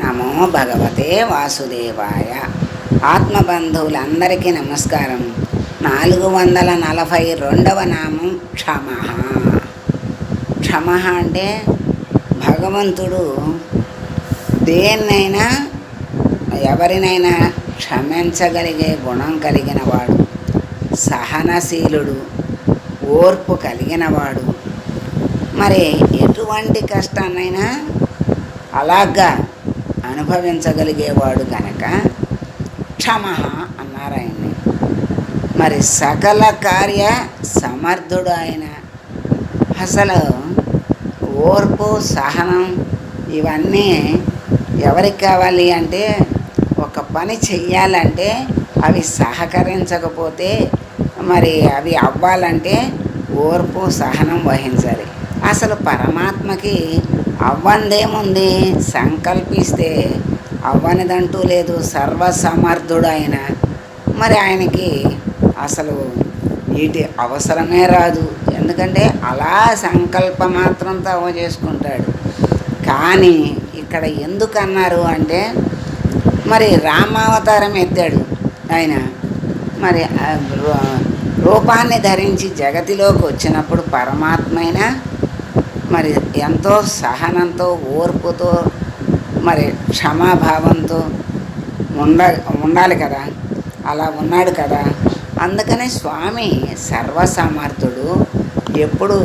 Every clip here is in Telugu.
నమో భగవతే వాసుదేవాయ. ఆత్మబంధువులందరికీ నమస్కారం. 442వ నామం క్షమ. క్షమ అంటే భగవంతుడు దేన్నైనా ఎవరినైనా క్షమించగలిగే గుణం కలిగినవాడు, సహనశీలుడు, ఓర్పు కలిగినవాడు. మరి ఎటువంటి కష్టాన్నైనా అలాగా అనుభవించగలిగేవాడు కనుక క్షమ అన్నారు ఆయన్ని. మరి సకల కార్య సమర్థుడు ఆయన. అసలు ఓర్పు, సహనం ఇవన్నీ ఎవరికి కావాలి అంటే, ఒక పని చెయ్యాలంటే అవి సహకరించకపోతే మరి అవి అవ్వాలంటే ఓర్పు, సహనం వహించాలి. అసలు పరమాత్మకి అవ్వందేముంది, సంకల్పిస్తే అవ్వనిదంటూ లేదు, సర్వసమర్థుడు ఆయన. మరి ఆయనకి అసలు వీటి అవసరమే రాదు, ఎందుకంటే అలా సంకల్ప మాత్రంతో అవ్వ చేసుకుంటాడు. కానీ ఇక్కడ ఎందుకు అన్నారు అంటే, మరి రామావతారం ఎత్తాడు ఆయన. మరి రూపాన్ని ధరించి జగతిలోకి వచ్చినప్పుడు పరమాత్మైన మరి ఎంతో సహనంతో, ఓర్పుతో, మరి క్షమాభావంతో ఉండాలి కదా, అలా ఉన్నాడు కదా. అందుకని స్వామి సర్వసమర్థుడు. ఎప్పుడు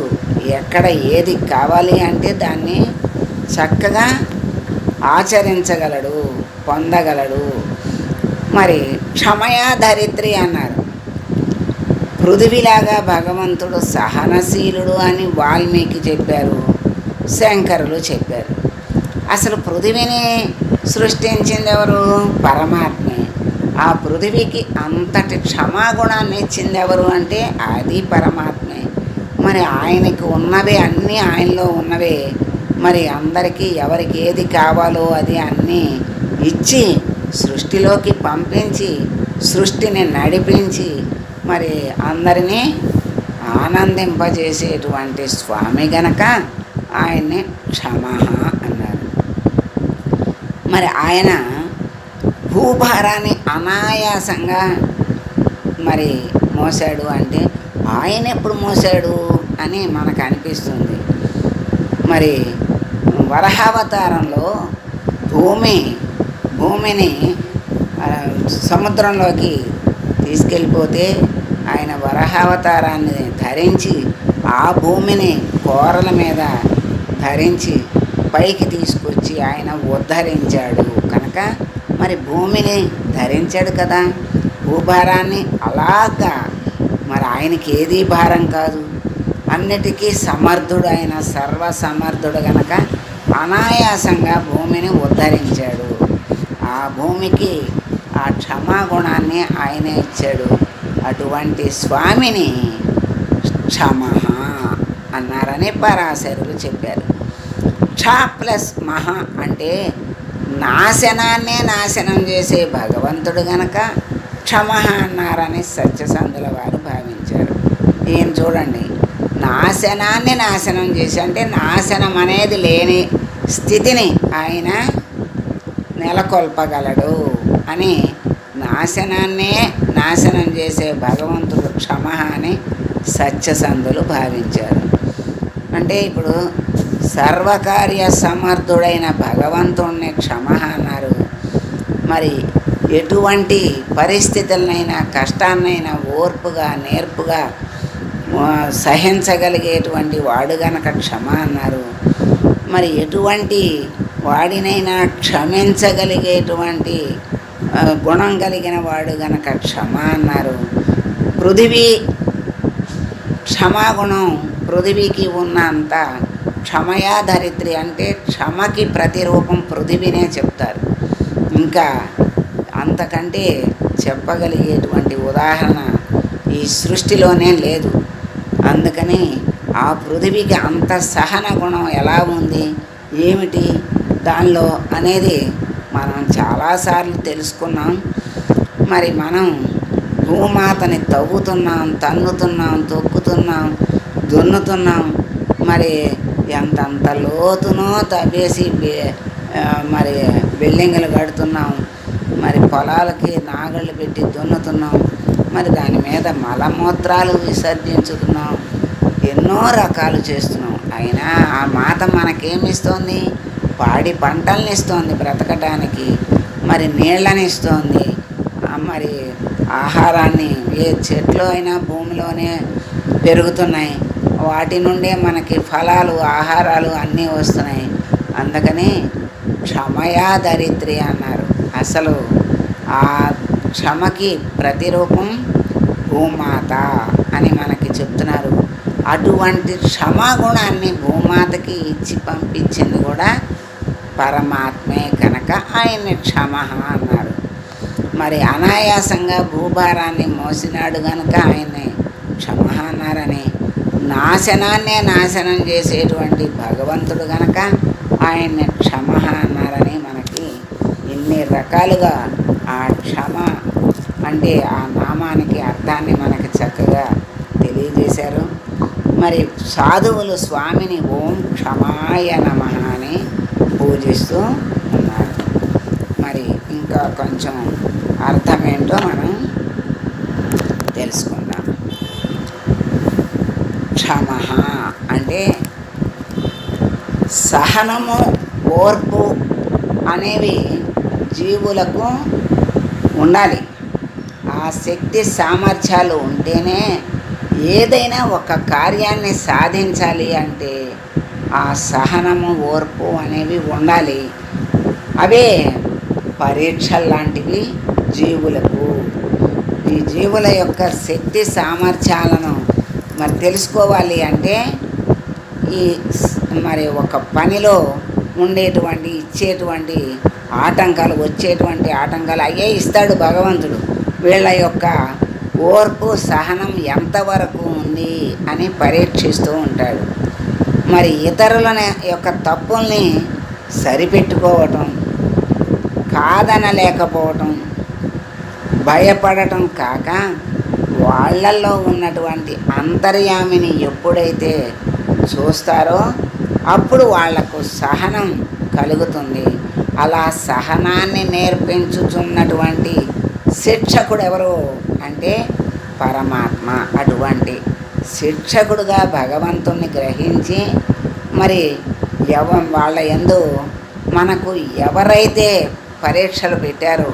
ఎక్కడ ఏది కావాలి అంటే దాన్ని చక్కగా ఆచరించగలడు, పొందగలడు. మరి క్షమయా ధరిత్రి అన్నారు. పృథివీలాగా భగవంతుడు సహనశీలుడు అని వాల్మీకి చెప్పారు, శంకరులు చెప్పారు. అసలు పృథివీని సృష్టించింది ఎవరు? పరమాత్మే. ఆ పృథివీకి అంతటి క్షమాగుణాన్ని ఇచ్చింది ఎవరు అంటే అది పరమాత్మే. మరి ఆయనకి ఉన్నవే అన్నీ ఆయనలో ఉన్నవే. మరి అందరికీ ఎవరికి ఏది కావాలో అది అన్నీ ఇచ్చి సృష్టిలోకి పంపించి సృష్టిని నడిపించి మరి అందరినీ ఆనందింపజేసేటువంటి స్వామి గనక ఆయన్ని క్షమ అన్నారు. మరి ఆయన భూభారాన్ని అనాయాసంగా మరి మోసాడు అంటే ఆయన ఎప్పుడు మోసాడు అని మనకు అనిపిస్తుంది. మరి వరహావతారంలో భూమిని సముద్రంలోకి తీసుకెళ్ళిపోతే ఆయన వరహావతారాన్ని ధరించి ఆ భూమిని కోరల మీద ధరించి పైకి తీసుకొచ్చి ఆయన ఉద్ధరించాడు కనుక మరి భూమిని ధరించాడు కదా, భూభారాన్ని. అలాగా మరి ఆయనకి ఏదీ భారం కాదు, అన్నిటికీ సమర్థుడు ఆయన, సర్వసమర్థుడు గనక అనాయాసంగా భూమిని ఉద్ధరించాడు. ఆ భూమికి ఆ క్షమాగుణాన్ని ఆయనే ఇచ్చాడు. అటువంటి స్వామిని క్షమ అన్నారని పరాశరులు చెప్పారు. క్ష ప్లస్ మహ అంటే నాశనాన్నే నాశనం చేసే భగవంతుడు గనక క్షమ అన్నారని సత్యసంధుల వారు భావించారు. ఈయన చూడండి, నాశనాన్ని నాశనం చేసి అంటే నాశనం అనేది లేని స్థితిని ఆయన నెలకొల్పగలడు అని నాశనాన్నే నాశనం చేసే భగవంతుడు క్షమ అని సత్యసంధులు భావించారు. అంటే ఇప్పుడు సర్వకార్య సమర్థుడైన భగవంతుడిని క్షమ అన్నారు. మరి ఎటువంటి పరిస్థితులనైనా కష్టాన్నైనా ఓర్పుగా నేర్పుగా సహించగలిగేటువంటి వాడు గనక క్షమ అన్నారు. మరి ఎటువంటి వాడినైనా క్షమించగలిగేటువంటి గుణం కలిగిన వాడు గనక క్షమ అన్నారు. పృథివీ క్షమాగుణం పృథివీకి ఉన్నంత క్షమయా ధరిత్రి అంటే క్షమకి ప్రతిరూపం పృథివీనే చెప్తారు. ఇంకా అంతకంటే చెప్పగలిగేటువంటి ఉదాహరణ ఈ సృష్టిలోనే లేదు. అందుకని ఆ పృథివీకి అంత సహన గుణం ఎలా ఉంది, ఏమిటి దానిలో అనేది మనం చాలాసార్లు తెలుసుకున్నాం. మరి మనం భూమాతని తవ్వుతున్నాం, తన్నుతున్నాం, తొక్కుతున్నాం, దున్నుతున్నాం. మరి ఎంతంత లోతునో తవ్వేసి మరి బిల్డింగులు కడుతున్నాం, మరి పొలాలకి నాగళ్ళు పెట్టి దున్నుతున్నాం, మరి దాని మీద మలమూత్రాలు విసర్జించుతున్నాం, ఎన్నో రకాలు చేస్తున్నాం. అయినా ఆ మాత మనకేమిస్తోంది? పాడి పంటల్ని ఇస్తోంది బ్రతకటానికి, మరి నీళ్ళని ఇస్తోంది, మరి ఆహారాన్ని. ఏ చెట్లు అయినా భూమిలోనే పెరుగుతున్నాయి, వాటి నుండే మనకి ఫలాలు ఆహారాలు అన్నీ వస్తున్నాయి. అందుకని క్షమయా ధరిత్రి అన్నారు. అసలు ఆ క్షమకి ప్రతిరూపం భూమాత అని మనకి చెప్తున్నారు. అటువంటి క్షమాగుణాన్ని భూమాతకి ఇచ్చి పంపించింది కూడా పరమాత్మే కనుక ఆయన్ని క్షమ అన్నారు. మరి అనాయాసంగా భూభారాన్ని మోసినాడు కనుక ఆయన్ని క్షమ అన్నారని, నాశనాన్నే నాశనం చేసేటువంటి భగవంతుడు కనుక ఆయన్ని క్షమ అన్నారని మనకి ఇన్ని రకాలుగా ఆ క్షమ అంటే ఆ నామానికి అర్థాన్ని మనకి చక్కగా తెలియజేశారు. మరి సాధువులు స్వామిని ఓం క్షమాయ నమః అని పూజిస్తూ ఉన్నారు. మరి ఇంకా కొంచెం అర్థమేంటో మనం తెలుసుకుందాం. క్షమ అంటే సహనము, ఓర్పు అనేవి జీవులకు ఉండాలి. ఆ శక్తి సామర్థ్యాలు ఉంటేనే ఏదైనా ఒక కార్యాన్ని సాధించాలి అంటే ఆ సహనము, ఓర్పు అనేవి ఉండాలి. అవే పరీక్షలు లాంటివి జీవులకు. ఈ జీవుల యొక్క శక్తి సామర్థ్యాలను మరి తెలుసుకోవాలి అంటే ఈ మరి ఒక పనిలో ఉండేటువంటి ఇచ్చేటువంటి ఆటంకాలు, వచ్చేటువంటి ఆటంకాలు అయ్యే ఇస్తాడు భగవంతుడు. వీళ్ళ యొక్క ఓర్పు సహనం ఎంతవరకు ఉంది అని పరీక్షిస్తూ ఉంటాడు. మరి ఇతరుల యొక్క తప్పుల్ని సరిపెట్టుకోవటం, కాదనలేకపోవటం, భయపడటం కాక వాళ్ళల్లో ఉన్నటువంటి అంతర్యామిని ఎప్పుడైతే చూస్తారో అప్పుడు వాళ్లకు సహనం కలుగుతుంది. అలా సహనాన్ని నేర్పించుచున్నటువంటి శిక్షకుడు ఎవరు అంటే పరమాత్మ. అటువంటి శిక్షకుడుగా భగవంతుణ్ణి గ్రహించి మరి వాళ్ళ యందు మనకు ఎవరైతే పరీక్షలు పెట్టారో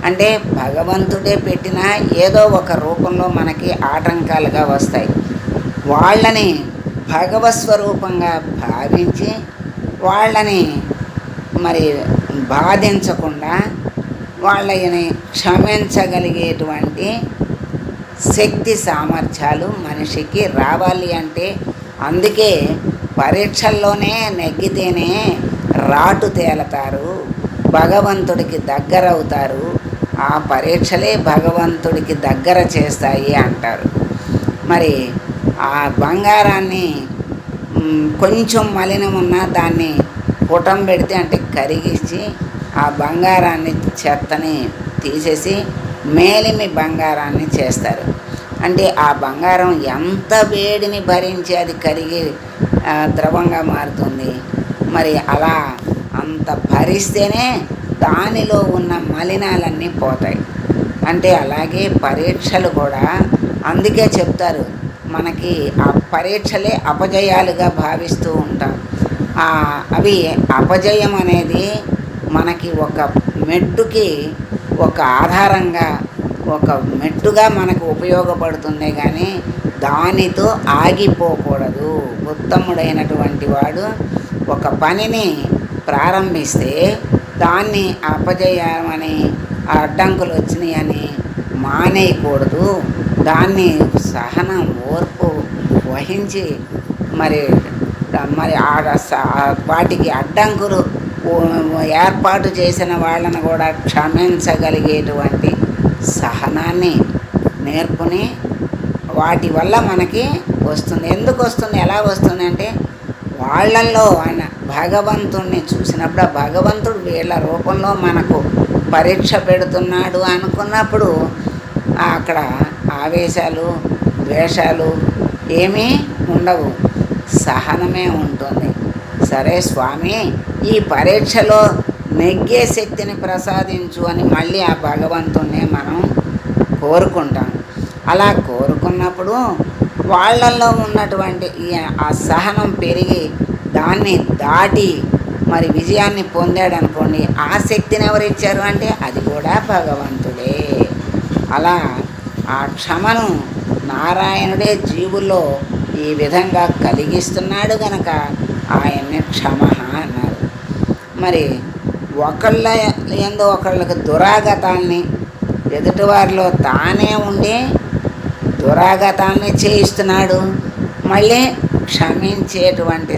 అంటే భగవంతుడే పెట్టినా ఏదో ఒక రూపంలో మనకి ఆటంకాలుగా వస్తాయి. వాళ్ళని భగవస్వరూపంగా భావించి వాళ్ళని మరి బాధించకుండా వాళ్ళని క్షమించగలిగేటువంటి శక్తి సామర్థ్యాలు మనిషికి రావాలి. అంటే అందుకే పరీక్షల్లోనే నెగ్గితేనే రాటు తేలతారు, భగవంతుడికి దగ్గరవుతారు. ఆ పరీక్షలే భగవంతుడికి దగ్గర చేస్తాయి అంటారు. మరి ఆ బంగారాన్ని కొంచెం మలినం ఉన్నా దాన్ని పుటం పెడితే అంటే కరిగించి ఆ బంగారాన్ని చెత్తని తీసేసి మేలిమి బంగారాన్ని చేస్తారు. అంటే ఆ బంగారం ఎంత వేడిని భరించి అది కరిగి ద్రవంగా మారుతుంది. మరి అలా అంత భరిస్తేనే దానిలో ఉన్న మలినాలన్నీ పోతాయి. అంటే అలాగే పరీక్షలు కూడా అందుకే చెప్తారు మనకి ఆ పరీక్షలే అపజయాలుగా భావిస్తూ ఉంటాం. అవి అపజయం అనేది మనకి ఒక మెట్టుకి ఒక ఆధారంగా ఒక మెట్టుగా మనకు ఉపయోగపడుతుంది కానీ దానితో ఆగిపోకూడదు. ఉత్తముడైనటువంటి వాడు ఒక పనిని ప్రారంభిస్తే దాన్ని అపజయమని అడ్డంకులు వచ్చినాయని మానేయకూడదు. దాన్ని సహనం ఓర్పు వహించి మరి మరి వాటికి అడ్డంకులు ఏర్పాటు చేసిన వాళ్ళను కూడా క్షమించగలిగేటువంటి సహనాన్ని నేర్పుని వాటి వల్ల మనకి వస్తుంది. ఎందుకు వస్తుంది, ఎలా వస్తుంది అంటే వాళ్ళల్లో ఆయన భగవంతుణ్ణి చూసినప్పుడు ఆ భగవంతుడు వీళ్ళ రూపంలో మనకు పరీక్ష పెడుతున్నాడు అనుకున్నప్పుడు అక్కడ ఆవేశాలు ద్వేషాలు ఏమీ ఉండవు, సహనమే ఉంటుంది. సరే స్వామి, ఈ పరీక్షలో నెగ్గే శక్తిని ప్రసాదించు అని మళ్ళీ ఆ భగవంతుణ్ణి మనం కోరుకుంటాం. అలా కోరుకున్నప్పుడు వాళ్ళల్లో ఉన్నటువంటి ఆ సహనం పెరిగి దాన్ని దాటి మరి విజయాన్ని పొందాడు అనుకోండి, ఆ శక్తిని ఎవరు ఇచ్చారు అంటే అది కూడా భగవంతుడే. అలా ఆ క్షమను నారాయణుడే జీవుల్లో ఈ విధంగా కలిగిస్తున్నాడు గనక ఆయన్ని క్షమ అన్నారు. మరి ఒకళ్ళ ఎందు ఒకళ్ళకి దురాగతాల్ని ఎదుటివారిలో తానే ఉండి దురాగతాల్ని చేయిస్తున్నాడు. మళ్ళీ క్షమించేటువంటి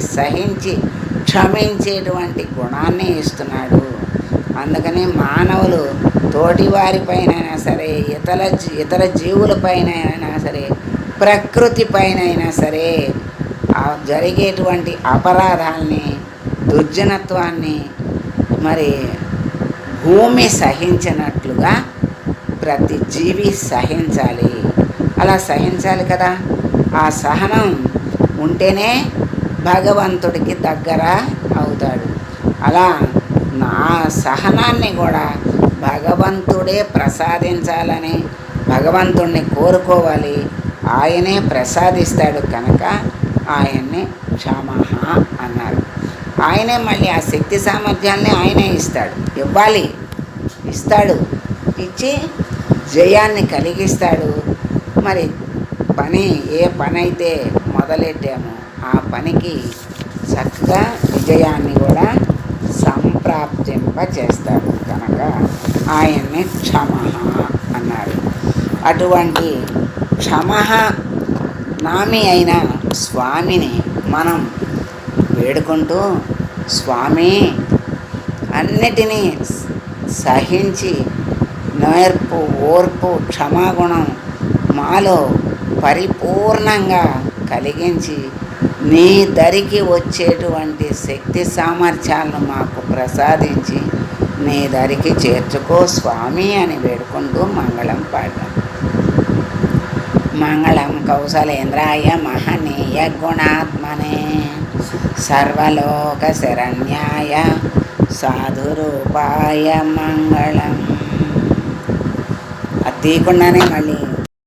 గుణాన్ని ఇస్తున్నాడు. అందుకని మానవులు తోటివారిపైనైనా సరే, ఇతర జీవులపైనైనా సరే, ప్రకృతి పైనైనా సరే జరిగేటువంటి అపరాధాల్ని, దుర్జనత్వాన్ని మరి భూమి సహించినట్లుగా ప్రతి జీవి సహించాలి. అలా సహించాలి కదా. ఆ సహనం ఉంటేనే భగవంతుడికి దగ్గర అవుతాడు. అలా నా సహనాన్ని కూడా భగవంతుడే ప్రసాదించాలని భగవంతుణ్ణి కోరుకోవాలి. ఆయనే ప్రసాదిస్తాడు కనుక ఆయన్ని క్షమః అన్నారు. ఆయనే మళ్ళీ ఆ శక్తి సామర్థ్యాల్ని ఆయనే ఇస్తాడు. ఇచ్చి జయాన్ని కలిగిస్తాడు. మరి ఏ పని అయితే మొదలెట్టామో ఆ పనికి చక్కగా విజయాన్ని కూడా సంప్రాప్తింపచేస్తాడు కనుక ఆయన్ని క్షమః అన్నారు. అటువంటి క్షమః నామి అయిన స్వామిని మనం వేడుకుంటూ, స్వామి అన్నిటినీ సహించి నేర్పు, ఓర్పు, క్షమాగుణం మాలో పరిపూర్ణంగా కలిగించి నీ దరికి వచ్చేటువంటి శక్తి సామర్థ్యాలను మాకు ప్రసాదించి నీ దరికి చేర్చుకో స్వామి అని వేడుకుంటూ మంగళం పాడదాం. మంగళం కౌసలేంద్రాయ మహనీయ గుణాత్మనే సర్వలోక శరణ్యాయ సాధురూపాయ మంగళం. అది తీయకుండానే మళ్ళీ